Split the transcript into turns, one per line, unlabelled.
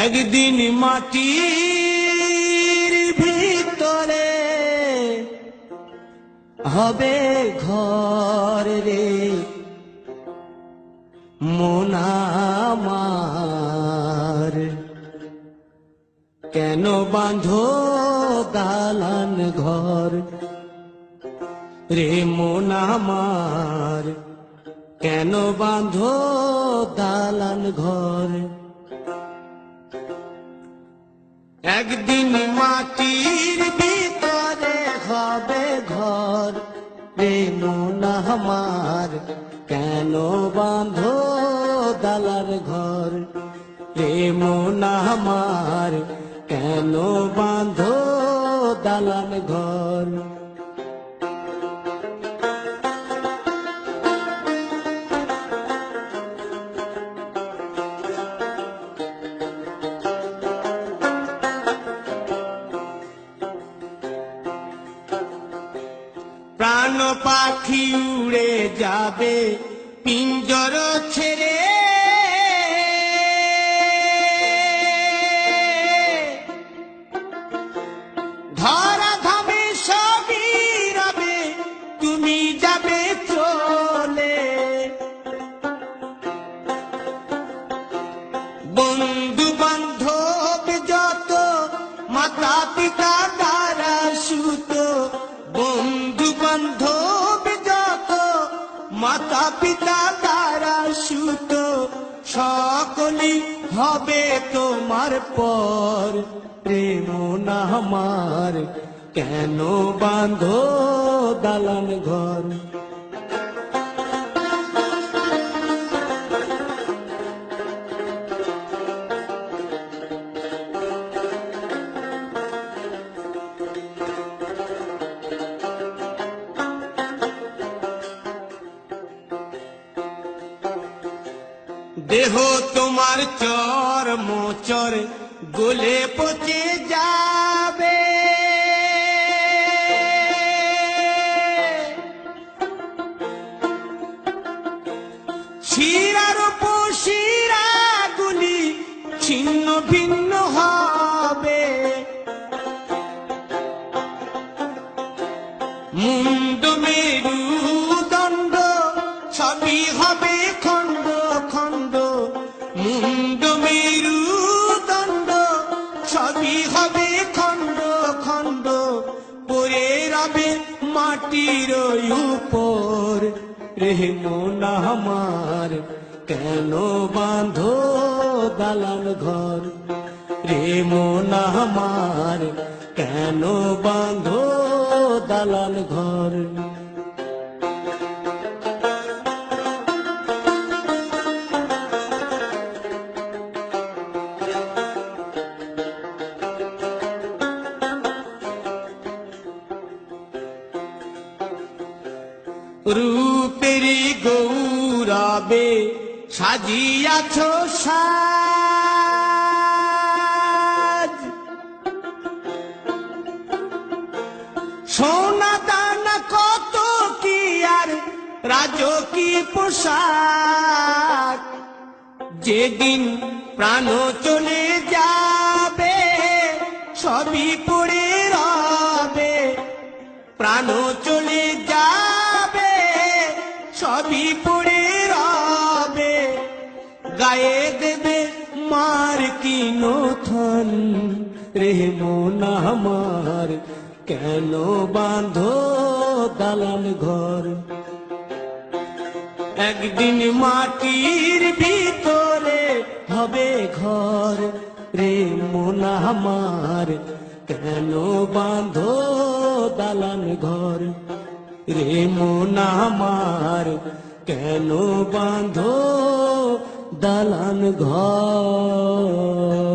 একদিন মাটির ভিতরে হবে ঘর রে মন আমার, কেন বাঁধো দালান ঘর রে মন আমার, কেন বাঁধো দালান ঘর। একদিন মাটির ভিতরে হবে ঘর রে মন আমার, কেন বাঁধো দালান ঘর রে মন আমার, কেন বাঁধো দালান ঘর। প্রাণ পাখি উড়ে যাবে পিঞ্জর ছেড়ে, ধরা ধামে সবই রবে তুমি যাবে চলে। বন্ধু বান্ধব যত মাতা পিতা দ্বারা সুত, বন্ধু বান্ধব যত মাতা পিতা দ্বারা সুত, সকলেই হবে তোমার পর রে মন আমার, কেন বাঁধো দালান ঘর। দেহ তোমার চর মোচর গলে পচে যাবে, শিরার উপশিরা গুলি ছিন্ন ভিন্ন হবে, মুন্ড মেরুদণ্ড সবই হবে খণ্ড খণ্ড, মুন্ড মেরুদণ্ড সবই হবে খণ্ড খণ্ড, পড়ে রবে মাটির উপর রে মন আমার, কেন বাঁধো দালান ঘর রে মন আমার, কেন বাঁধো দালান ঘর। রূপেরি গৌরবে সাজিয়াছ সাজ, সোনা দানা কত কি আর রাজকী পোশাক, যেদিন প্রাণ চলে যাবে সবই পড়ে রবে, প্রাণ চলে যাবে সবই পড়ে রবে, গায়ে দেবে মার কি নথন রে মন আমার, কেন বাঁধো দালান ঘর। একদিন মাটির ভিতরে হবে ঘর রে মন আমার, কেন বাঁধো দালান ঘর রে মন আমার, কেন বাঁধো দালান ঘর।